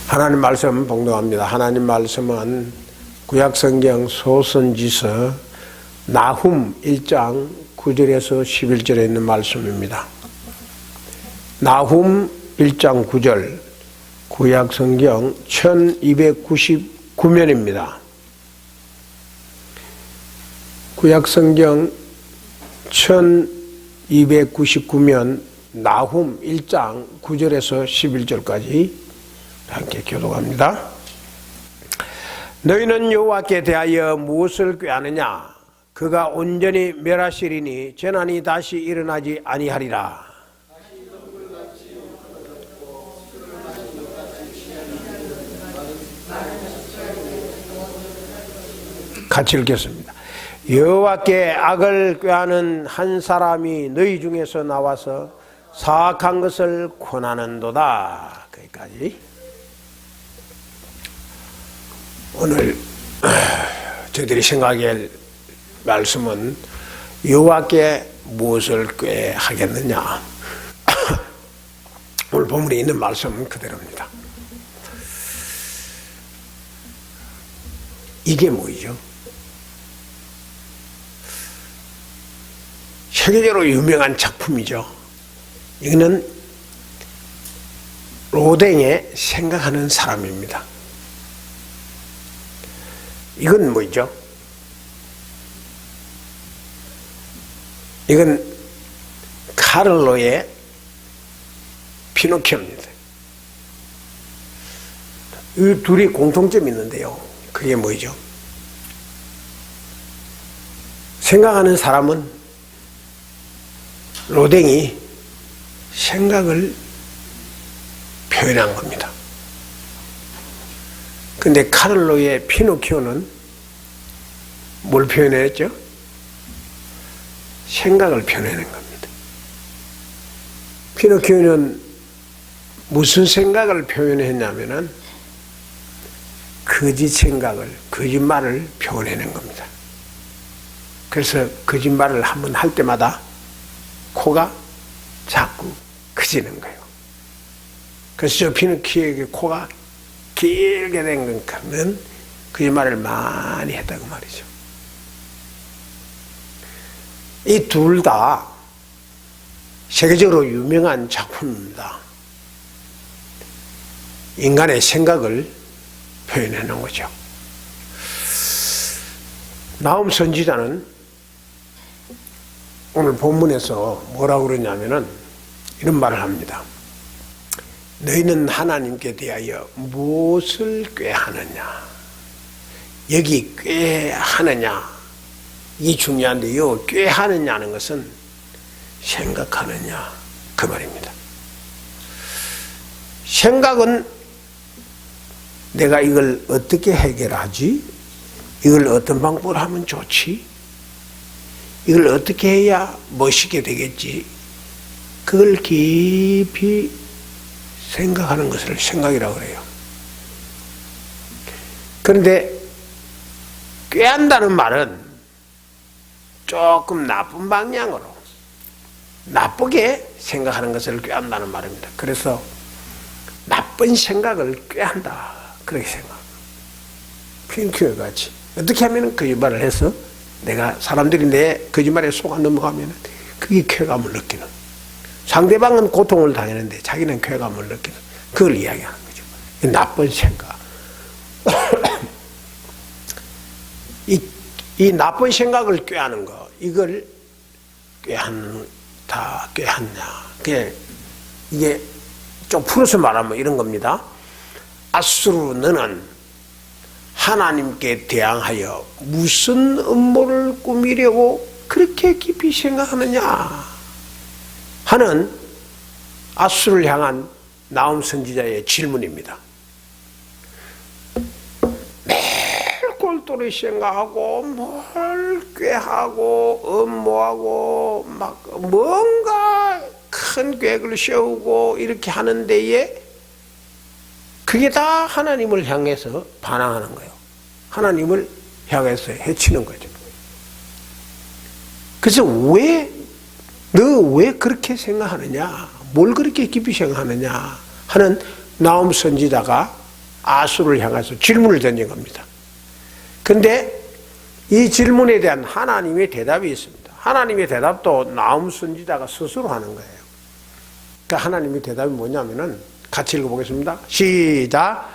하나님 말씀 봉독합니다. 하나님 말씀은 구약성경 소선지서 나훔 1장 9절에서 11절에 있는 말씀입니다. 나훔 1장 9절, 구약성경 1299면입니다. 구약성경 1299면 나훔 1장 9절에서 11절까지 함께 교독합니다. 너희는 여호와께 대하여 무엇을 꾀하느냐? 그가 온전히 멸하시리니 재난이 다시 일어나지 아니하리라. 같이 읽겠습니다. 여호와께 악을 꾀하는 한 사람이 너희 중에서 나와서 사악한 것을 권하는도다. 거기까지. 오늘 저희들이 생각할 말씀은 여호와께 무엇을 꾀하겠느냐. 오늘 본문에 있는 말씀은 그대로입니다. 이게 뭐죠? 세계적으로 유명한 작품이죠. 이거는 로댕의 생각하는 사람입니다. 이건 뭐죠? 이건 카를로의 피노키오입니다. 이 둘이 공통점이 있는데요. 그게 뭐죠? 생각하는 사람은 로댕이 생각을 표현한 겁니다. 근데 카를로의 피노키오는 뭘 표현했죠? 생각을 표현하는 겁니다. 피노키오는 무슨 생각을 표현했냐면은 거짓 생각을, 거짓말을 표현하는 겁니다. 그래서 거짓말을 한번 할 때마다 코가 자꾸 커지는 거예요. 그래서 저 피노키오에게 코가 길게 된 것은 거짓말을 많이 했다고 말이죠. 이 둘 다 세계적으로 유명한 작품입니다. 인간의 생각을 표현해 놓은 거죠. 나훔 선지자는 오늘 본문에서 뭐라고 그러냐면은 이런 말을 합니다. 너희는 하나님께 대하여 무엇을 꾀하느냐? 여기 꾀하느냐? 이게 중요한데요. 꾀하느냐는 것은 생각하느냐 그 말입니다. 생각은 내가 이걸 어떻게 해결하지? 이걸 어떤 방법으로 하면 좋지? 이걸 어떻게 해야 멋있게 되겠지? 그걸 깊이 생각하는 것을 생각이라고 그래요. 그런데 꾀한다는 말은 조금 나쁜 방향으로 나쁘게 생각하는 것을 꾀한다는 말입니다. 그래서 나쁜 생각을 꾀한다 그렇게 생각. 핑크와 같이 어떻게 하면 거짓말을 해서 내가 사람들이 내 거짓말에 속아 넘어가면 그게 쾌감을 느끼는, 상대방은 고통을 당하는데 자기는 쾌감을 느끼는, 그걸 이야기하는 거죠. 나쁜 생각. 이 나쁜 생각을 꾀하는 거, 이걸 꾀한다, 꾀하냐. 이게 좀 풀어서 말하면 이런 겁니다. 아수르 너는 하나님께 대항하여 무슨 음모를 꾸미려고 그렇게 깊이 생각하느냐 하는 아수르를 향한 나훔 선지자의 질문입니다. 매일 골똘히 생각하고 뭘 꾀하고 음모하고 막 뭔가 큰 계획을 세우고 이렇게 하는 데에 그게 다 하나님을 향해서 반항하는 거예요. 하나님을 향해서 해치는 거죠. 그래서 너 왜 그렇게 생각하느냐? 뭘 그렇게 깊이 생각하느냐 하는 나움 선지자가 아수를 향해서 질문을 던진 겁니다. 근데 이 질문에 대한 하나님의 대답이 있습니다. 하나님의 대답도 나움 선지자가 스스로 하는 거예요. 그러니까 하나님의 대답이 뭐냐면은 같이 읽어보겠습니다. 시작.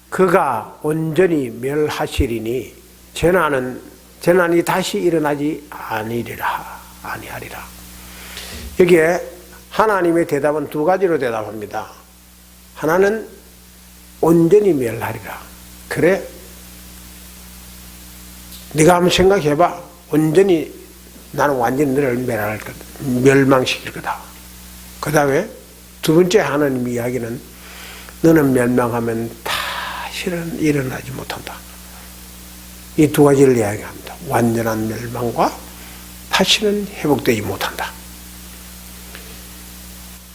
그가 온전히 멸하시리니 재난이 다시 일어나지 아니하리라. 여기에 하나님의 대답은 두 가지로 대답합니다. 하나는 온전히 멸하리라. 그래? 네가 한번 생각해봐. 온전히 나는 완전히 너를 멸망시킬 거다. 그 다음에 두 번째 하나님 이야기는 너는 멸망하면 다시는 일어나지 못한다. 이 두 가지를 이야기합니다. 완전한 멸망과 다시는 회복되지 못한다.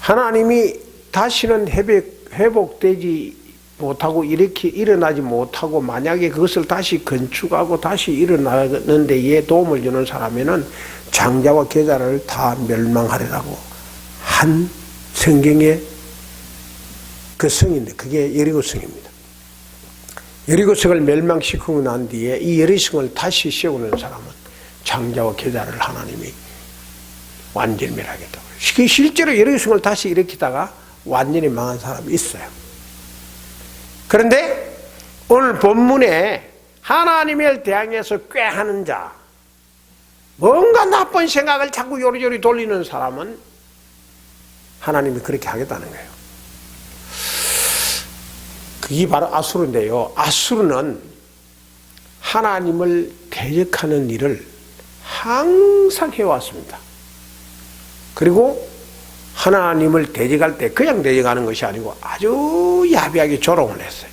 하나님이 다시는 회복되지 못하고 이렇게 일어나지 못하고 만약에 그것을 다시 건축하고 다시 일어나는 데에 도움을 주는 사람에는 장자와 계자를 다 멸망하리라고 한 성경의 그 성인데 그게 여리고성입니다. 여리고성을 멸망시키고 난 뒤에 이 여리고성을 다시 세우는 사람은 장자와 계자를 하나님이 완전히 멸하겠다고. 실제로 여리고성을 다시 일으키다가 완전히 망한 사람이 있어요. 그런데 오늘 본문에 하나님을 대항해서 꾀하는 자, 뭔가 나쁜 생각을 자꾸 요리조리 돌리는 사람은 하나님이 그렇게 하겠다는 거예요. 그게 바로 아수르인데요. 아수르는 하나님을 대적하는 일을 항상 해왔습니다. 그리고 하나님을 대적할 때 그냥 대적하는 것이 아니고 아주 야비하게 조롱을 했어요.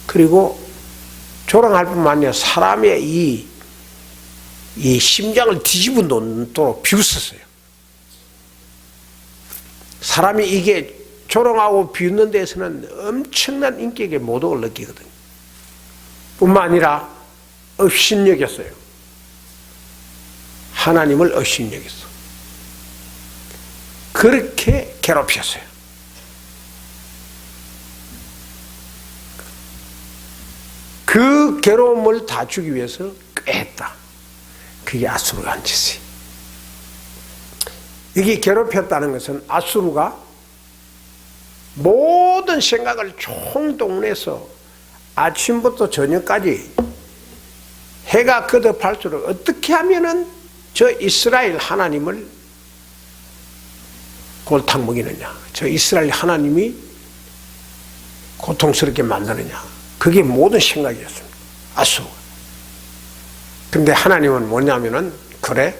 그리고 조롱할 뿐만 아니라 사람의 이 심장을 뒤집어 놓도록 비웃었어요. 사람이 이게 조롱하고 비웃는 데에서는 엄청난 인격의 모독을 느끼거든요. 뿐만 아니라 업신여겼어요. 하나님을 업신여겼어. 그렇게 괴롭혔어요. 그 괴로움을 다 주기 위해서 꾀했다. 그게 아수르가 한 짓이에요. 이게 괴롭혔다는 것은 아수르가 모든 생각을 총동원해서 아침부터 저녁까지 해가 거듭할수록 어떻게 하면은 저 이스라엘 하나님을 골탕 먹이느냐, 저 이스라엘 하나님이 고통스럽게 만드느냐, 그게 모든 생각이었습니다. 아수르가. 그런데 하나님은 뭐냐면은 그래,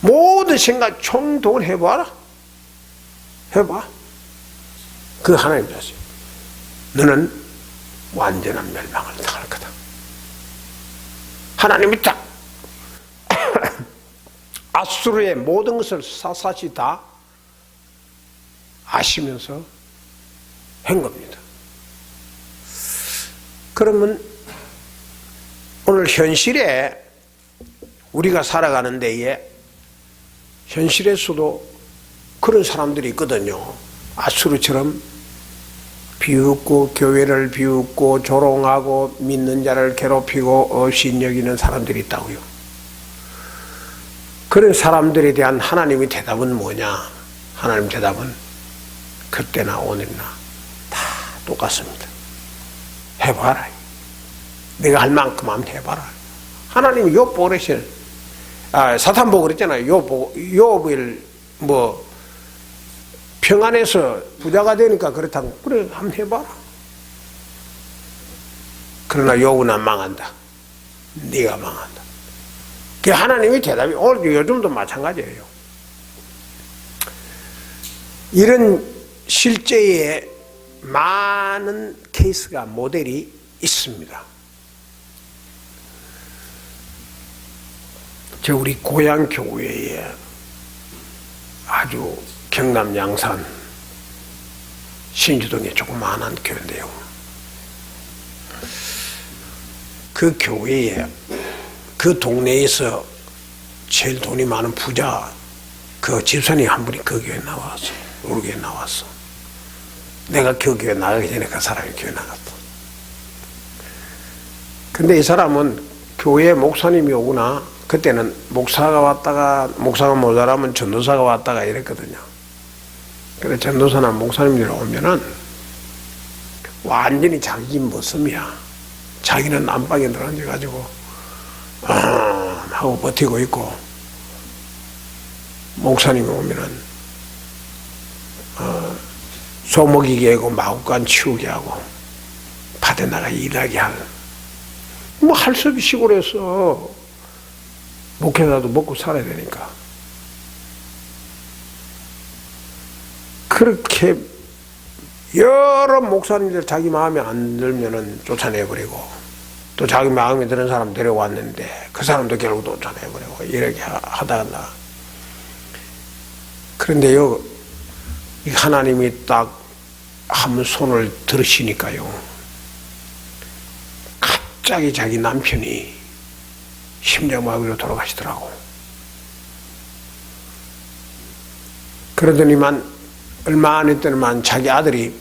모든 생각 총동원해봐라. 해봐. 그 하나님 자식, 너는 완전한 멸망을 당할 거다. 하나님이 딱 아수르의 모든 것을 샅샅이 다 아시면서 한 겁니다. 그러면 오늘 현실에 우리가 살아가는 데에 현실에서도 그런 사람들이 있거든요. 아수르처럼 비웃고 교회를 비웃고 조롱하고 믿는 자를 괴롭히고 업신여기는 사람들이 있다고요. 그런 사람들에 대한 하나님의 대답은 뭐냐? 하나님 대답은 그때나 오늘이나 다 똑같습니다. 해봐라. 내가 할 만큼 하면 해봐라. 하나님이 욥 보고 그러시네. 사탄 보고 그랬잖아요. 욥을 평안해서 부자가 되니까 그렇다고. 그래, 한번 해봐라. 그러나 욥은 안 망한다. 네가 망한다. 그 하나님의 대답이 오늘 요즘도 마찬가지예요. 이런 실제의 많은 케이스가 모델이 있습니다. 저 우리 고향 교회에 아주 경남 양산 신주동에 조그마한 교회인데요. 그 교회에 그 동네에서 제일 돈이 많은 부자, 그 그 집사님 한 분이 그 교회 나왔어. 우리 교회 나왔어. 내가 그 교회 나가기 전에 그 사람이 교회 나갔어. 근데 이 사람은 교회 목사님이 오구나. 그때는 목사가 왔다가 목사가 모자라면 전도사가 왔다가 이랬거든요. 그래 전도사나 목사님들이 오면은 완전히 자기 모습이야. 자기는 안방에 들어앉아가지고 하고 버티고 있고, 목사님이 오면은 소 먹이게 하고 마구간 치우게 하고 밭에 나가 일하게 하고, 뭐 할 수 없이 시골에서 목회자도 먹고 살아야 되니까 그렇게 여러 목사님들 자기 마음에 안 들면은 쫓아내버리고, 또 자기 마음에 드는 사람 데려왔는데 그 사람도 결국 쫓아내버리고 이렇게 하다가, 그런데요 하나님이 딱 한번 손을 들으시니까요 갑자기 자기 남편이 심장마비로 돌아가시더라고. 그러더니만 얼마 안 했더니만 자기 아들이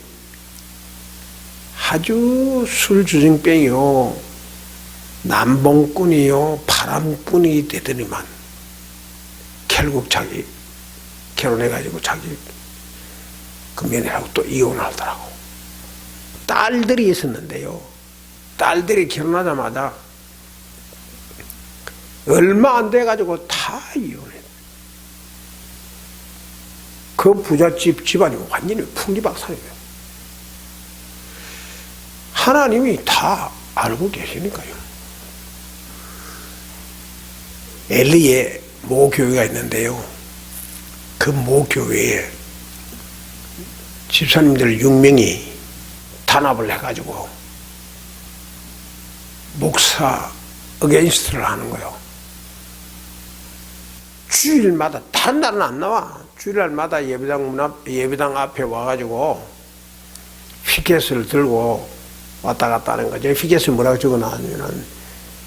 아주 술주정뱅이요, 남봉꾼이요, 바람꾼이 되더니만 결국 자기 결혼해가지고 자기 그 며느리하고 또 이혼하더라고. 딸들이 있었는데요, 딸들이 결혼하자마자 얼마 안 돼가지고 다 이혼해. 그 부잣집 집안이 완전히 풍기박산이에요. 하나님이 다 알고 계시니까요. 엘리의 모교회가 있는데요, 그 모교회에 집사님들 6명이 단합을 해가지고 목사 어게인스트를 하는 거예요. 주일마다 다른 날은 안 나와. 주일날마다 예배당 앞에 와가지고 피켓을 들고 왔다 갔다 하는 거죠. 피켓을 뭐라고 적어놨냐면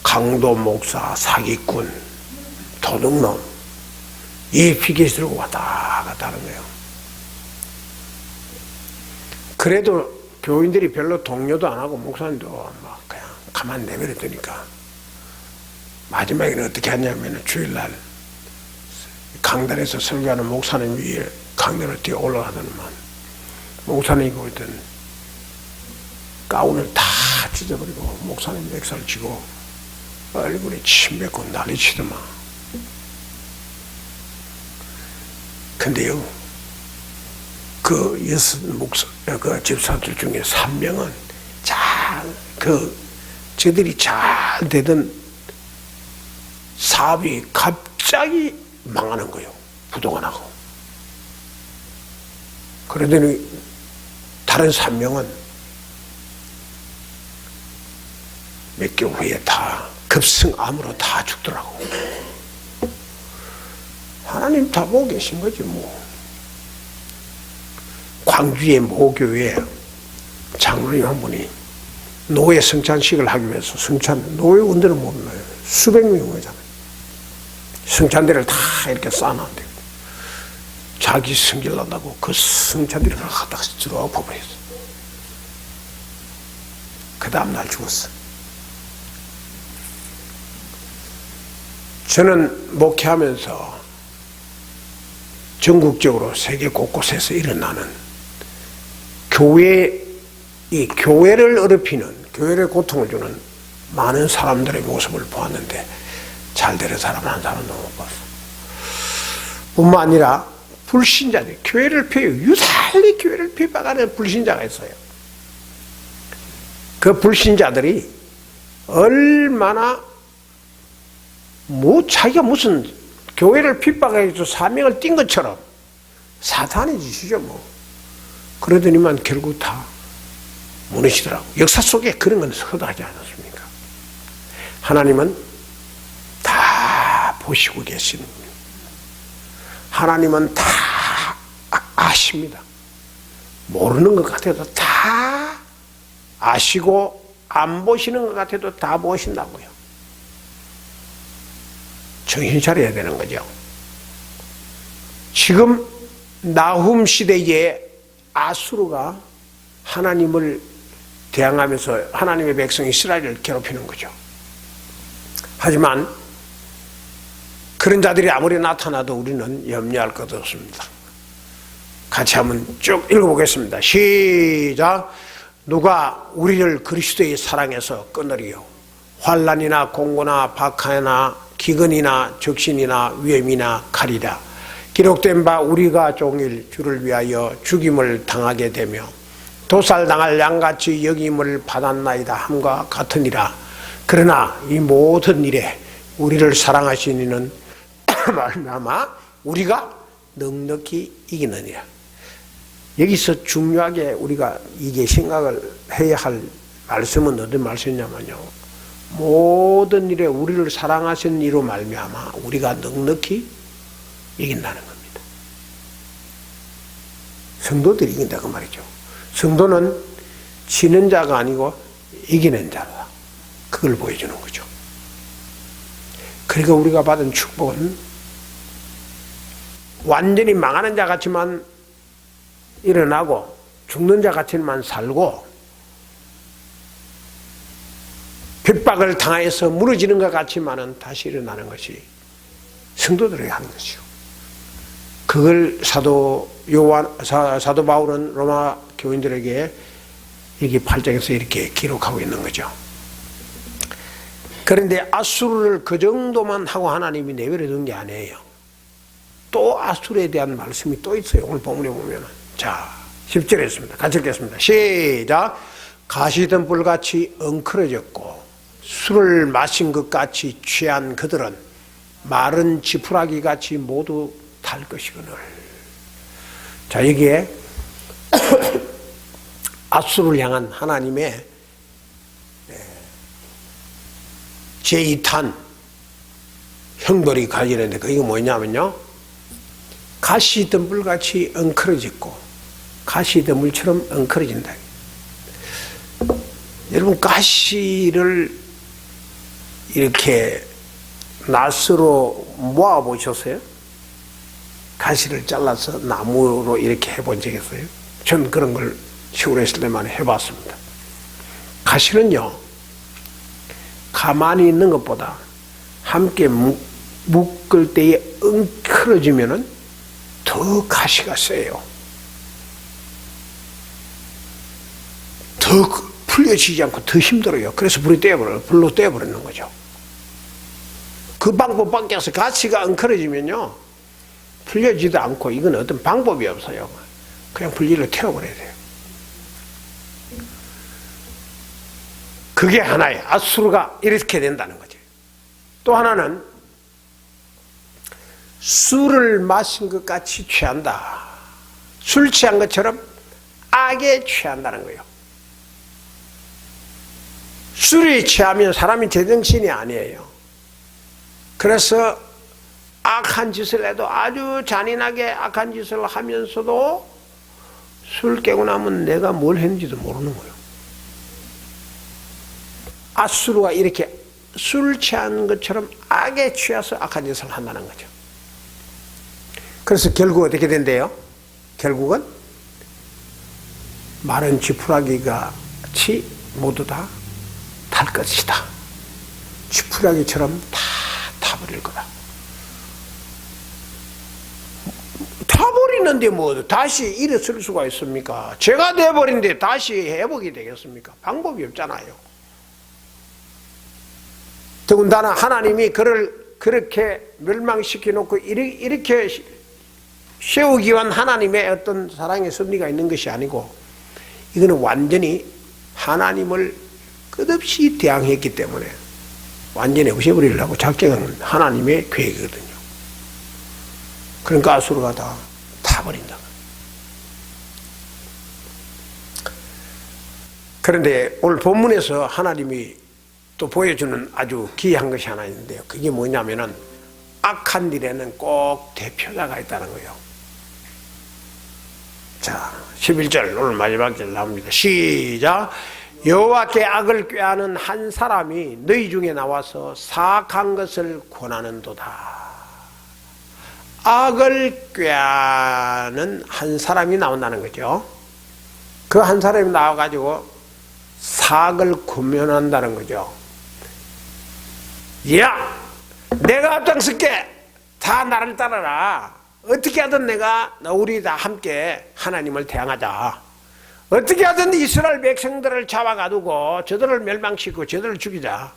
강도 목사, 사기꾼, 도둑놈, 이 피켓을 들고 왔다 갔다 하는 거예요. 그래도 교인들이 별로 동료도 안 하고 목사님도 막 그냥 가만 내버려 두니까 마지막에는 어떻게 하냐면 주일날 강단에서 설교하는 목사님 위에 강단을 뛰어 올라가더니만 목사님이 보이던 가운을 다 찢어버리고 목사님 맥살 쥐고 얼굴에 침 뱉고 난리치더만. 근데요 그 그 집사들 중에 3명은 저들이 잘 되던 사업이 갑자기 망하는 거예요. 부도가 나고. 그러더니 다른 3명은 몇 개월 후에 다 급성암으로 다 죽더라고. 하나님 다 보고 계신 거지 뭐. 광주의 모교회 장로님 한 분이 노예 성찬식을 하기 위해서 노예 운동을 못 넣어요. 수백 명이 오잖아요. 성찬대를 다 이렇게 쌓아놨는데 자기 성질 난다고 그 성찬대를 갖다가 들어와 버렸어. 그 다음날 죽었어. 저는 목회하면서 전국적으로 세계 곳곳에서 일어나는 교회를 어렵히는, 교회를 고통을 주는 많은 사람들의 모습을 보았는데 잘 되는 사람 한 사람도 못 봤어. 뿐만 아니라 불신자들, 유달리 교회를 핍박하는 불신자가 있어요. 그 불신자들이 얼마나 자기가 무슨 교회를 핍박해서 사명을 띈 것처럼 사탄의 짓이죠 뭐. 그러더니만 결국 다 무너지더라고. 역사 속에 그런 건 허다하지 않았습니까? 하나님은 다 보시고 계시는 거예요. 하나님은 다 아십니다. 모르는 것 같아도 다 아시고 안 보시는 것 같아도 다 보신다고요. 정신 차려야 되는 거죠. 지금 나훔 시대에 아수르가 하나님을 대항하면서 하나님의 백성 이스라엘을 괴롭히는 거죠. 하지만 그런 자들이 아무리 나타나도 우리는 염려할 것 없습니다. 같이 한번 쭉 읽어보겠습니다. 시작. 누가 우리를 그리스도의 사랑에서 끊으리요? 환난이나 공고나 박해나 기근이나 적신이나 위험이나 칼이라. 기록된 바 우리가 종일 주를 위하여 죽임을 당하게 되며 도살당할 양같이 여김을 받았나이다 함과 같으니라. 그러나 이 모든 일에 우리를 사랑하신 이는 말미암아 우리가 넉넉히 이기느니라. 여기서 중요하게 우리가 이게 생각을 해야 할 말씀은 어떤 말씀이냐면요, 모든 일에 우리를 사랑하신 이로 말미암아 우리가 넉넉히 이긴다는 겁니다. 성도들이 이긴다고 말이죠. 성도는 지는 자가 아니고 이기는 자다, 그걸 보여주는 거죠. 그러니까 우리가 받은 축복은 완전히 망하는 자 같지만 일어나고 죽는 자 같지만 살고 핍박을 당해서 무너지는 것 같지만은 다시 일어나는 것이 성도들에게 하는 것이요. 그걸 사도 바울은 로마 교인들에게 이렇게 8장에서 이렇게 기록하고 있는 거죠. 그런데 아수르를 그 정도만 하고 하나님이 내버려 둔 게 아니에요. 또 아수르에 대한 말씀이 또 있어요. 오늘 본문에 보면은. 자, 10절에 있습니다. 같이 읽겠습니다. 시작. 가시덤불같이 엉클어졌고 술을 마신 것 같이 취한 그들은 마른 지푸라기 같이 모두 탈 것이거늘. 자, 여기에 아수르를 향한 하나님의 제2탄 형벌이 갈리는데 그게 뭐냐면요, 가시덤불같이 엉클어졌고 가시덤불처럼 엉클어진다. 여러분, 가시를 이렇게 낫으로 모아 보셨어요? 가시를 잘라서 나무로 이렇게 해본 적 있어요? 전 그런 걸 시골에 있을 때만 해봤습니다. 가시는요, 가만히 있는 것보다 함께 묶을 때에 엉클어지면은 더 가시가 세요. 더 풀려지지 않고 더 힘들어요. 그래서 불로 떼어버리는 거죠. 그 방법밖에 없어요. 가시가 엉클어지면요, 풀려지도 않고 이건 어떤 방법이 없어요. 그냥 불리를 태워버려야 돼요. 그게 하나예요. 아수르가 이렇게 된다는 거죠. 또 하나는 술을 마신 것 같이 취한다. 술 취한 것처럼 악에 취한다는 거예요. 술이 취하면 사람이 제정신이 아니에요. 그래서 악한 짓을 해도 아주 잔인하게 악한 짓을 하면서도 술 깨고 나면 내가 뭘 했는지도 모르는 거예요. 아수르가 이렇게 술 취한 것처럼 악에 취해서 악한 짓을 한다는 거죠. 그래서 결국 어떻게 된대요? 결국은 마른 지푸라기 같이 모두 다 탈 것이다. 지푸라기처럼 다 타버릴 거다. 타버리는데 뭐 다시 일어설 수가 있습니까? 죄가 돼버린데 다시 회복이 되겠습니까? 방법이 없잖아요. 더군다나 하나님이 그를 그렇게 멸망시켜 놓고 이렇게 세우기 위한 하나님의 어떤 사랑의 섭리가 있는 것이 아니고, 이거는 완전히 하나님을 끝없이 대항했기 때문에 완전히 없애버리려고 작정한 하나님의 계획이거든요. 그러니까 아수르가 다 타버린다. 그런데 오늘 본문에서 하나님이 또 보여주는 아주 기이한 것이 하나 있는데요. 그게 뭐냐면은 악한 일에는 꼭 대표자가 있다는 거예요. 자, 11절 오늘 마지막 절 나옵니다. 시작. 여호와께 악을 꾀하는 한 사람이 너희 중에 나와서 사악한 것을 권하는도다. 악을 꾀하는 한 사람이 나온다는 거죠. 그 한 사람이 나와가지고 사악을 구면한다는 거죠. 야, 내가 앞장설게. 다 나를 따라라. 어떻게 하든 우리 다 함께 하나님을 대항하자. 어떻게 하든 이스라엘 백성들을 잡아가두고 저들을 멸망시키고 저들을 죽이자.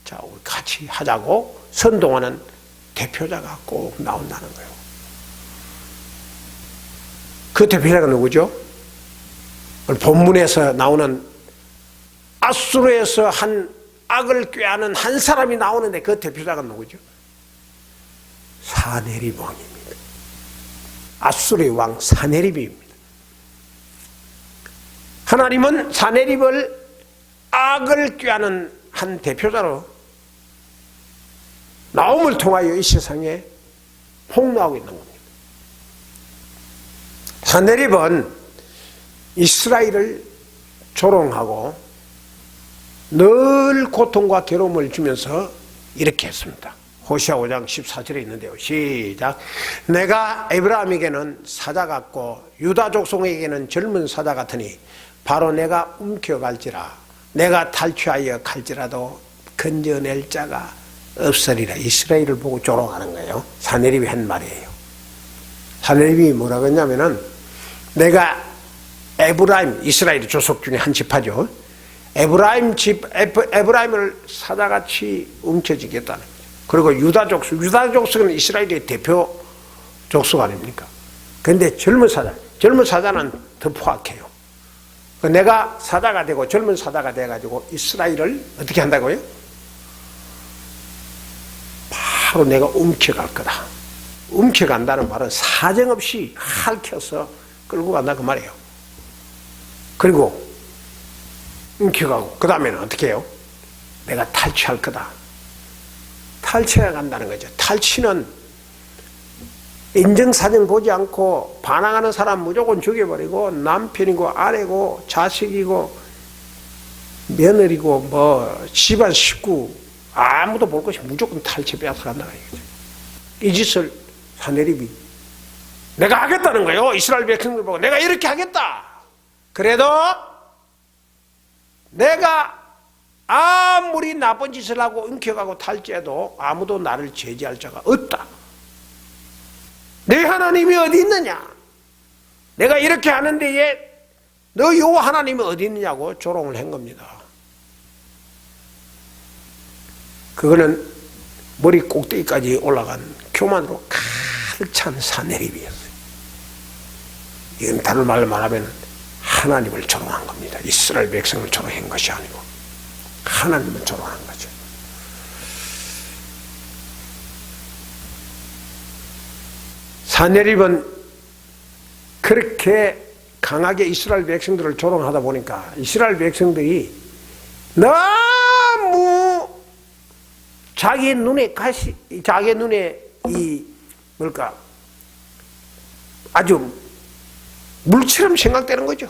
자, 우리 같이 하자고 선동하는 대표자가 꼭 나온다는 거예요. 그 대표자가 누구죠? 오늘 본문에서 나오는 아수르에서 한 악을 꾀하는 한 사람이 나오는데 그 대표자가 누구죠? 사네립 왕입니다. 아수르의 왕 사네립입니다. 하나님은 사네립을 악을 꾀하는 한 대표자로 나옴을 통하여 이 세상에 폭로하고 있는 겁니다. 사네립은 이스라엘을 조롱하고 늘 고통과 괴로움을 주면서 이렇게 했습니다. 호시아 5장 14절에 있는데요. 시작. 내가 에브라임에게는 사자 같고 유다 족속에게는 젊은 사자 같으니 바로 내가 움켜갈지라. 내가 탈취하여 갈지라도 건져낼 자가 없으리라. 이스라엘을 보고 조롱하는 거예요. 사네립이 한 말이에요. 사네립이 뭐라고 했냐면은 내가 에브라임, 이스라엘 조속 중에 한 지파죠. 에브라임을 사자같이 움켜쥐겠다는 거죠. 그리고 유다 족속은 이스라엘의 대표 족속 아닙니까? 그런데 젊은 사자는 더 포악해요. 내가 사자가 되고 젊은 사자가 돼가지고 이스라엘을 어떻게 한다고요? 바로 내가 움켜갈 거다. 움켜간다는 말은 사정없이 핥혀서 끌고 간다 그 말이에요. 그리고 움켜가고 그 다음에는 어떻게 해요? 내가 탈취할 거다. 탈취해 간다는 거죠. 탈취는 인정사정 보지 않고 반항하는 사람 무조건 죽여버리고 남편이고 아내고 자식이고 며느리고 뭐 집안 식구 아무도 볼 것이 무조건 탈취 빼앗아간다 이거죠. 이 짓을 사네립이 내가 하겠다는 거예요. 이스라엘 백성들 보고 내가 이렇게 하겠다. 그래도 내가 아무리 나쁜 짓을 하고 움켜가고 탈지해도 아무도 나를 제지할 자가 없다. 내 하나님이 어디 있느냐? 내가 이렇게 하는 데에 너 여호와 하나님이 어디 있느냐고 조롱을 한 겁니다. 그거는 머리 꼭대기까지 올라간 교만으로 가득 찬 사네립이었어요. 이건 다른 말로 말하면 하나님을 조롱한 겁니다. 이스라엘 백성을 조롱한 것이 아니고 하나님을 조롱한 거죠. 사네립은 그렇게 강하게 이스라엘 백성들을 조롱하다 보니까 이스라엘 백성들이 너무 자기 눈에 아주 물처럼 생각되는 거죠.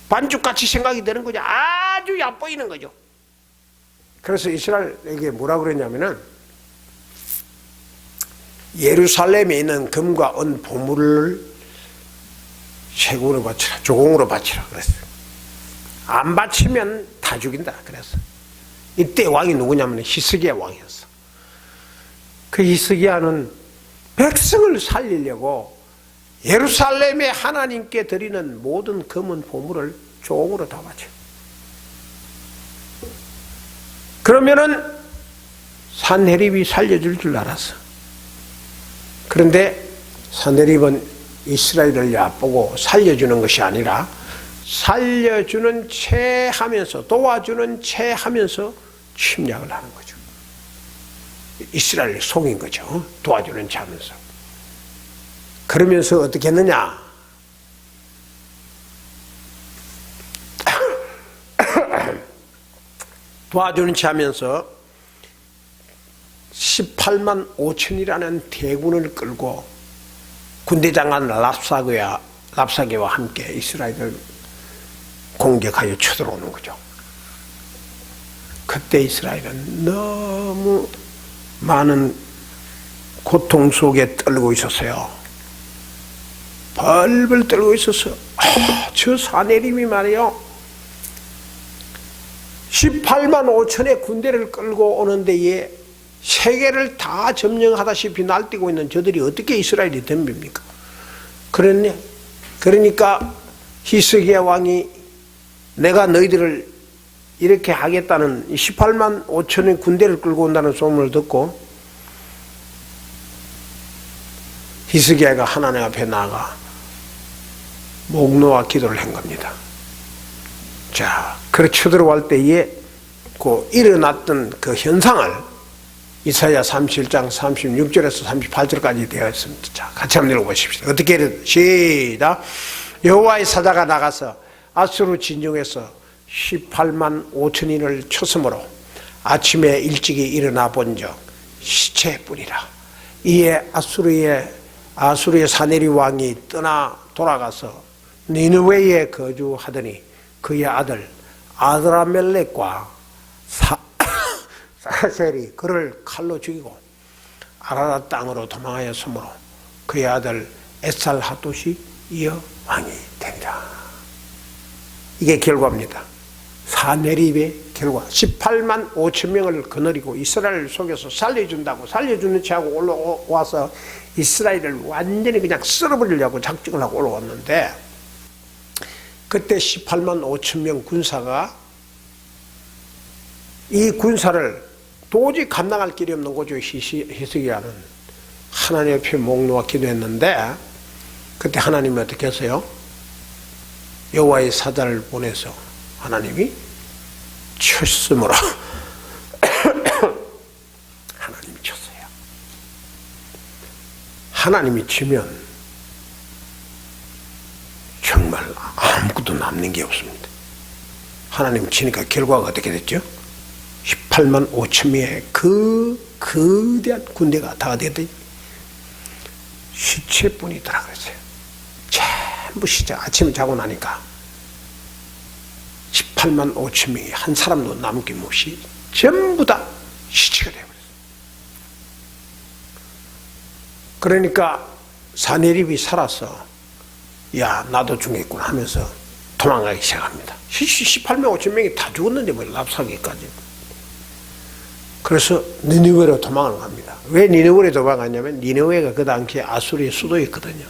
반죽같이 생각이 되는 거죠. 아주 얕보이는 거죠. 그래서 이스라엘에게 뭐라고 그랬냐면은 예루살렘에 있는 금과 은 보물을 세금으로 바치라, 조공으로 바치라 그랬어요. 안 바치면 다 죽인다 그랬어. 이때 왕이 누구냐면 히스기야 왕이었어. 그 히스기야는 백성을 살리려고 예루살렘에 하나님께 드리는 모든 금은 보물을 조공으로 다 바쳐. 그러면은 산헤립이 살려줄 줄 알았어. 그런데 산헤립은 이스라엘을 얕보고 살려주는 것이 아니라 살려주는 채 하면서 도와주는 채 하면서 침략을 하는 거죠. 이스라엘을 속인 거죠. 도와주는 채 하면서. 그러면서 어떻게 했느냐? 도와주는 채 하면서 18만 5천이라는 대군을 끌고 군대장관 랍사게와 함께 이스라엘을 공격하여 쳐들어오는 거죠. 그때 이스라엘은 너무 많은 고통 속에 떨고 있었어요. 벌벌 떨고 있었어요. 저 사내림이 말이요, 18만 5천의 군대를 끌고 오는 데에 세계를 다 점령하다시피 날뛰고 있는 저들이 어떻게 이스라엘이 덤빕니까? 그러니까 히스기야 왕이 내가 너희들을 이렇게 하겠다는 18만 5천의 군대를 끌고 온다는 소문을 듣고 히스기야가 하나님 앞에 나아가 목 놓아 기도를 한 겁니다. 자, 그렇게 쳐들어갈 때에 그 일어났던 그 현상을 이사야 37장 36절에서 38절까지 되어 있습니다. 자, 같이 한번 읽어보십시오. 어떻게 해야 시작. 여호와의 사자가 나가서 아수르 진영에서 18만 5천인을 쳤으므로 아침에 일찍이 일어나 본적 시체뿐이라. 이에 아수르의 사네리 왕이 떠나 돌아가서 니느웨에 거주하더니 그의 아들 아드라멜렉과 사라셀이 그를 칼로 죽이고 아라라 땅으로 도망하였으므로 그의 아들 에살하돗이 이어 왕이 되니라. 이게 결과입니다. 사네립의 결과. 18만 5천 명을 거느리고 이스라엘 속에서 살려준다고 살려주는 체하고 올라와서 이스라엘을 완전히 그냥 쓸어버리려고 작정을 하고 올라왔는데, 그때 18만 5천 명 군사가 이 군사를 도저히 감당할 길이 없는 거죠. 히스기야는 하나님 앞에 목 놓아 기도했는데, 그때 하나님이 어떻게 했어요? 여호와의 사자를 보내서 하나님이 쳤으므로 하나님이 쳤어요. 하나님이 치면 정말 아무것도 남는 게 없습니다. 하나님이 치니까 결과가 어떻게 됐죠? 18만 5천 명의 그 거대한 군대가 다 어떻게 시체뿐이더라 그랬어요. 전부 시체. 아침에 자고 나니까 18만 5천 명이 한 사람도 남김없이 전부 다 시체가 되어버렸어요. 그러니까 사네립이 살아서 야 나도 죽겠구나 하면서 도망가기 시작합니다. 18만 5천 명이 다 죽었는데 뭐 납사기까지. 그래서 니느웨로 도망을 갑니다. 왜 니느웨로 도망갔냐면 니느웨가 그 당시에 아수르의 수도였거든요.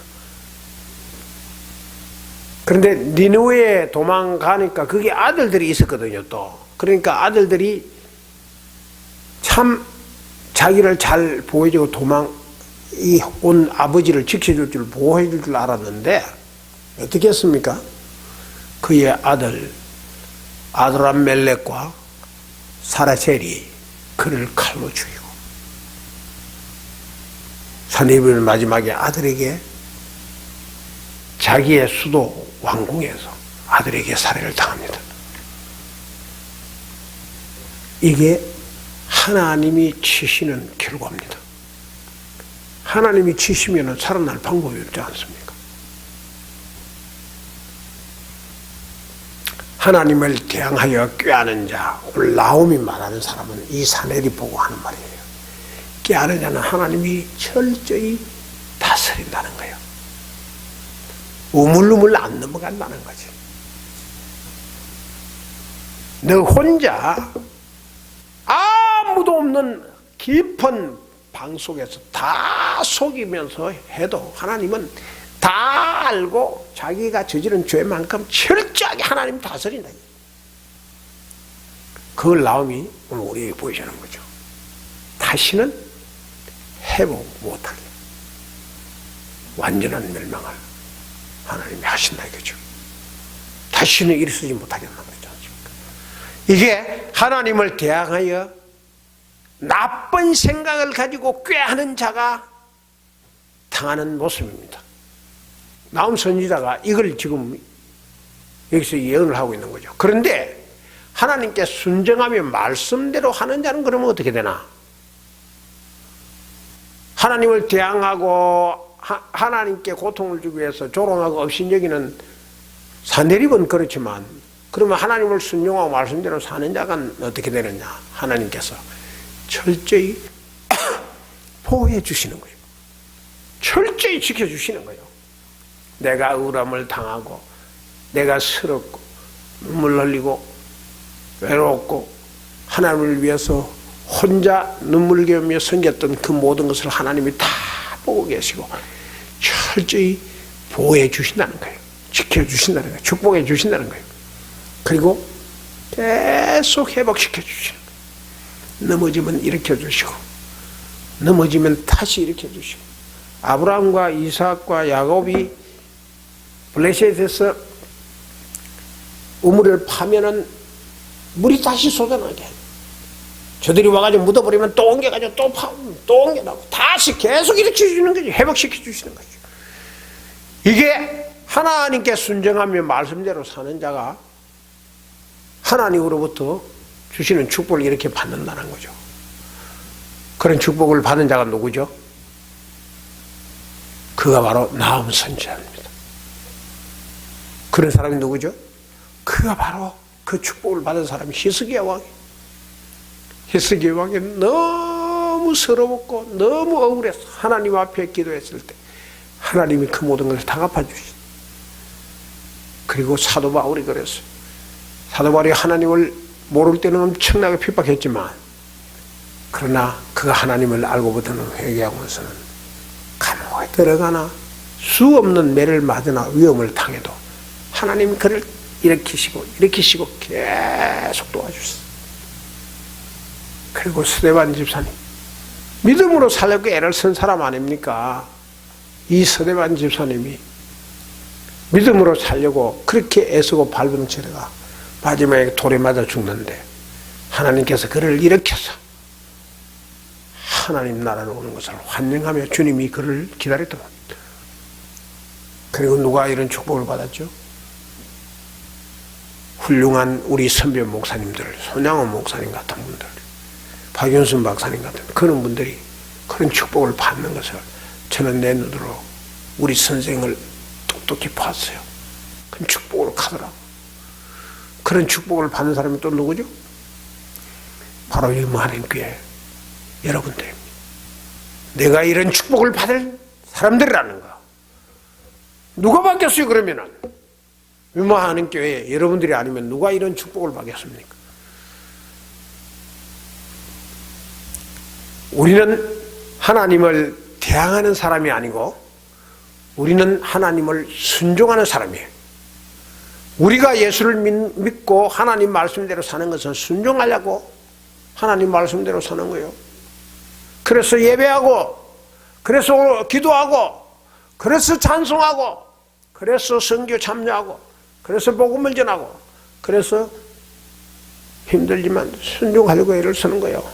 그런데 니느웨에 도망가니까 그게 아들들이 있었거든요 또. 그러니까 아들들이 참 자기를 잘 보호해주고 온 아버지를 지켜줄 줄 보호해줄 줄 알았는데 어떻게 했습니까? 그의 아들 아드람멜렉과 사라셀이 그를 칼로 죽이고 사네립은 마지막에 아들에게 자기의 수도 왕궁에서 아들에게 살해를 당합니다. 이게 하나님이 치시는 결과입니다. 하나님이 치시면 살아날 방법이 없지 않습니까? 하나님을 대항하여 꾀하는 자, 오늘 나옴이 말하는 사람은 이 사내립 보고 하는 말이에요. 꾀하는 자는 하나님이 철저히 다스린다는 거예요. 우물우물 안 넘어간다는 거지. 너 혼자 아무도 없는 깊은 방 속에서 다 속이면서 해도 하나님은 다 알고 자기가 저지른 죄만큼 철저하게 하나님 다스린다. 그걸 나옴이 오늘 우리에게 보여주는 거죠. 다시는 회복 못하게 완전한 멸망을 하나님이 하신다 이거죠. 다시는 일어서지 못하게 한다고 그랬지 않습니까? 이게 하나님을 대항하여 나쁜 생각을 가지고 꾀하는 자가 당하는 모습입니다. 나움 선지자가 이걸 지금 여기서 예언을 하고 있는 거죠. 그런데 하나님께 순종하며 말씀대로 하는 자는 그러면 어떻게 되나? 하나님을 대항하고 하나님께 고통을 주기 위해서 조롱하고 업신여기는 사내립은 그렇지만, 그러면 하나님을 순종하고 말씀대로 사는 자가 어떻게 되느냐? 하나님께서 철저히 보호해 주시는 거예요. 철저히 지켜주시는 거예요. 내가 억울함을 당하고 내가 서럽고 눈물 흘리고 외롭고 하나님을 위해서 혼자 눈물겨며 섬겼던 그 모든 것을 하나님이 다 보고 계시고 철저히 보호해 주신다는 거예요. 지켜주신다는 거예요. 축복해 주신다는 거예요. 그리고 계속 회복시켜 주시는 거예요. 넘어지면 일으켜 주시고 넘어지면 다시 일으켜 주시고 아브라함과 이삭과 야곱이 블레셋에서 우물을 파면은 물이 다시 쏟아나게 해요. 저들이 와가지고 묻어버리면 또 옮겨가지고 또 파면 또 옮겨나고 다시 계속 일으켜 주시는 거죠. 회복시켜 주시는 거죠. 이게 하나님께 순종하며 말씀대로 사는 자가 하나님으로부터 주시는 축복을 이렇게 받는다는 거죠. 그런 축복을 받은 자가 누구죠? 그가 바로 나음 선지자입니다. 그런 사람이 누구죠? 그가 바로 그 축복을 받은 사람이 히스기야 왕이. 히스기야 왕이 너무 서러웠고 너무 억울해서 하나님 앞에 기도했을 때 하나님이 그 모든 것을 다 갚아주시죠. 그리고 사도 바울이 그랬어요. 사도 바울이 하나님을 모를 때는 엄청나게 핍박했지만 그러나 그가 하나님을 알고부터는 회개하고서는 감옥에 들어가나 수 없는 매를 맞으나 위험을 당해도 하나님이 그를 일으키시고 계속 도와주셨어요. 그리고 스데반 집사님 믿음으로 살려고 애를 쓴 사람 아닙니까? 이 스데반 집사님이 믿음으로 살려고 그렇게 애쓰고 밟은 채가 마지막에 돌에 맞아 죽는데 하나님께서 그를 일으켜서 하나님 나라로 오는 것을 환영하며 주님이 그를 기다렸던 겁니다. 그리고 누가 이런 축복을 받았죠? 훌륭한 우리 선배 목사님들, 손양원 목사님 같은 분들, 박윤순 박사님 같은 그런 분들이 그런 축복을 받는 것을 저는 내 눈으로 우리 선생을 똑똑히 봤어요. 그런 축복을 하더라고. 그런 축복을 받는 사람이 또 누구죠? 바로 이 하나님께 여러분들입니다. 내가 이런 축복을 받을 사람들이라는 거. 누가 받겠어요 그러면은? 유마하는 교회 여러분들이 아니면 누가 이런 축복을 받겠습니까? 우리는 하나님을 대항하는 사람이 아니고 우리는 하나님을 순종하는 사람이에요. 우리가 예수를 믿고 하나님 말씀대로 사는 것은 순종하려고 하나님 말씀대로 사는 거예요. 그래서 예배하고 그래서 기도하고 그래서 찬송하고 그래서 선교 참여하고 그래서 복음을 전하고 그래서 힘들지만 순종하려고 애를 쓰는 거예요.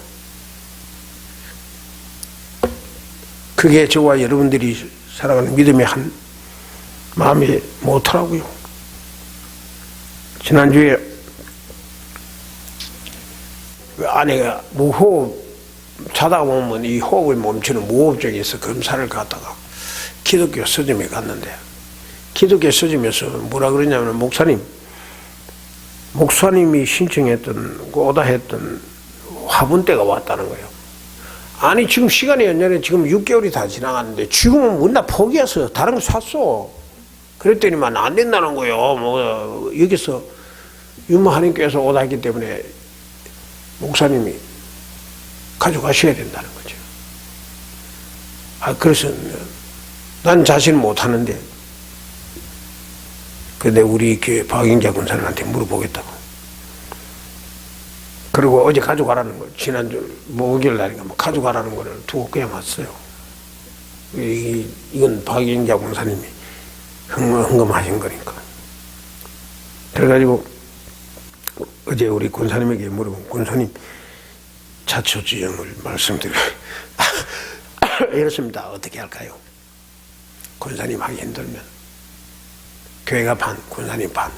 그게 저와 여러분들이 살아가는 믿음의 한 마음이 못하라고요. 지난주에 아내가 무호흡 자다가 보면 이 호흡을 멈추는 무호흡증이 있어 검사를 갔다가 기독교 서점에 갔는데 기독교 서점에서 뭐라 그러냐면 목사님이 신청했던 오다 했던 화분대가 왔다는 거예요. 아니 지금 시간이 연년에 지금 6개월이 다 지나갔는데 지금은 문나 포기해서 다른 거 샀어. 그랬더니만 안 된다는 거예요. 뭐 여기서 유모하님께서 오다 했기 때문에 목사님이 가져가셔야 된다는 거죠. 그래서 난 자신 못하는데 근데 우리 교회 박영자 권사님한테 물어보겠다고. 그리고 어제 가져가라는 거, 지난주 목요일 날인가 뭐 가져가라는 거를 두고 그냥 왔어요. 이건 박영자 권사님이 헌금하신 거니까. 그래가지고 어제 우리 권사님에게 물어본 권사님 자초지종을 말씀드려요. 이렇습니다. 어떻게 할까요? 권사님 하기 힘들면 교회가 반, 권사님 반.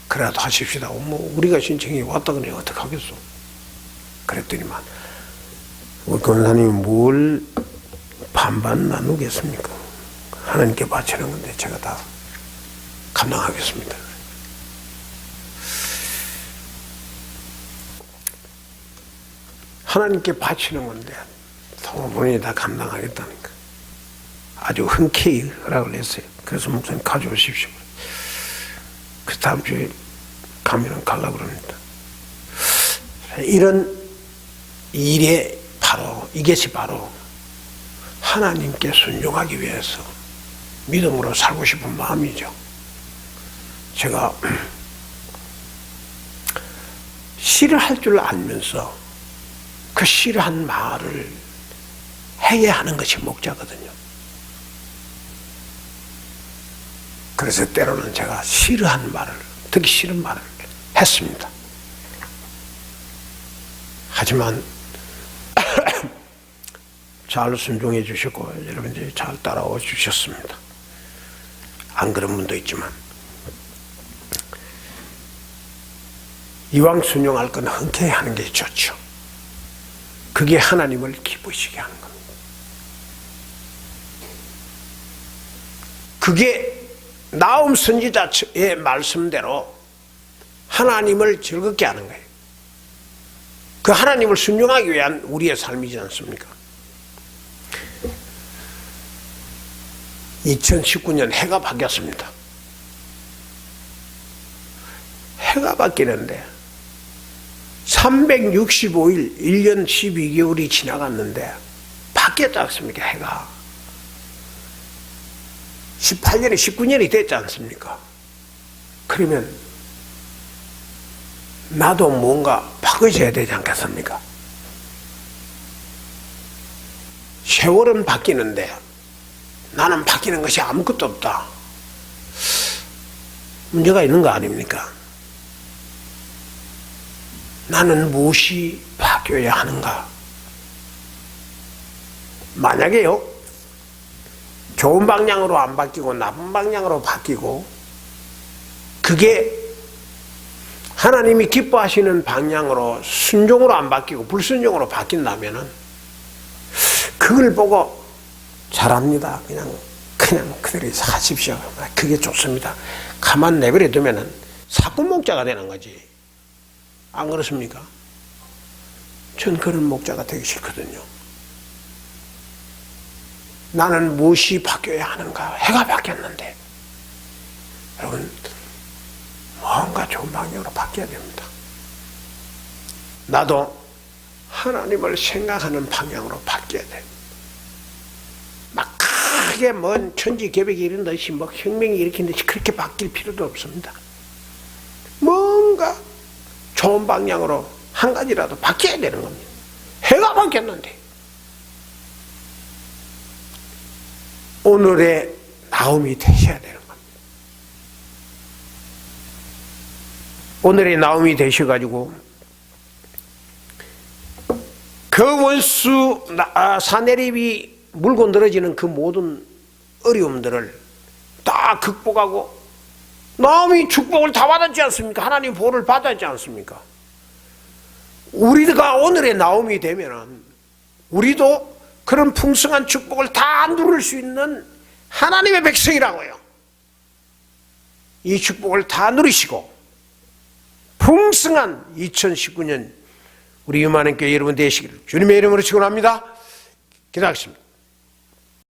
그래도 하십시다. 뭐 우리가 신청이 왔다 그러니 어떻게 하겠어? 그랬더니만 우리 권사님이 뭘 반반 나누겠습니까? 하나님께 바치는 건데 제가 다 감당하겠습니다. 하나님께 바치는 건데 본인이 다 감당하겠다니까. 아주 흔쾌히 허락을 했어요. 그래서 목사님 가져오십시오. 그 다음 주에 가면은 가려고 그럽니다. 이런 일에 이것이 바로 하나님께 순종하기 위해서 믿음으로 살고 싶은 마음이죠. 제가 시를 할 줄 알면서 그 시를 한 말을 해야 하는 것이 목자거든요. 그래서 때로는 제가 싫어하는 말을, 듣기 싫은 말을 했습니다. 하지만 잘 순종해 주셨고 여러분들이 잘 따라와 주셨습니다. 안 그런 분도 있지만 이왕 순종할 건 흔쾌히 하는 게 좋죠. 그게 하나님을 기쁘시게 하는 겁니다. 그게 나움 선지자의 말씀대로 하나님을 즐겁게 하는 거예요. 그 하나님을 순종하기 위한 우리의 삶이지 않습니까? 2019년 해가 바뀌었습니다. 해가 바뀌는데 365일 1년 12개월이 지나갔는데 바뀌었지 않습니까? 해가 18년이 19년이 됐지 않습니까? 그러면 나도 뭔가 바꿔줘야 되지 않겠습니까? 세월은 바뀌는데 나는 바뀌는 것이 아무것도 없다. 문제가 있는 거 아닙니까? 나는 무엇이 바뀌어야 하는가? 만약에요, 좋은 방향으로 안 바뀌고 나쁜 방향으로 바뀌고 그게 하나님이 기뻐하시는 방향으로 순종으로 안 바뀌고 불순종으로 바뀐다면은 그걸 보고 잘합니다. 그냥 그대로 하십시오. 그게 좋습니다. 가만 내버려 두면은 사꾼 목자가 되는 거지. 안 그렇습니까? 전 그런 목자가 되기 싫거든요. 나는 무엇이 바뀌어야 하는가? 해가 바뀌었는데 여러분 뭔가 좋은 방향으로 바뀌어야 됩니다. 나도 하나님을 생각하는 방향으로 바뀌어야 돼. 막 크게 뭔 천지개벽이 이런 듯이 뭐 혁명이 일으킨 듯이 그렇게 바뀔 필요도 없습니다. 뭔가 좋은 방향으로 한 가지라도 바뀌어야 되는 겁니다. 해가 바뀌었는데 오늘의 나움이 되셔야 되는 겁니다. 오늘의 나움이 되셔가지고 그 원수 사내립이 물고 늘어지는 그 모든 어려움들을 다 극복하고 나움이 축복을 다 받았지 않습니까? 하나님 보호를 받았지 않습니까? 우리가 오늘의 나움이 되면은 우리도 그런 풍성한 축복을 다 누릴 수 있는 하나님의 백성이라고요. 이 축복을 다 누리시고 풍성한 2019년 우리 유만한 교회 여러분 되시기를 주님의 이름으로 축원합니다. 기도하겠습니다.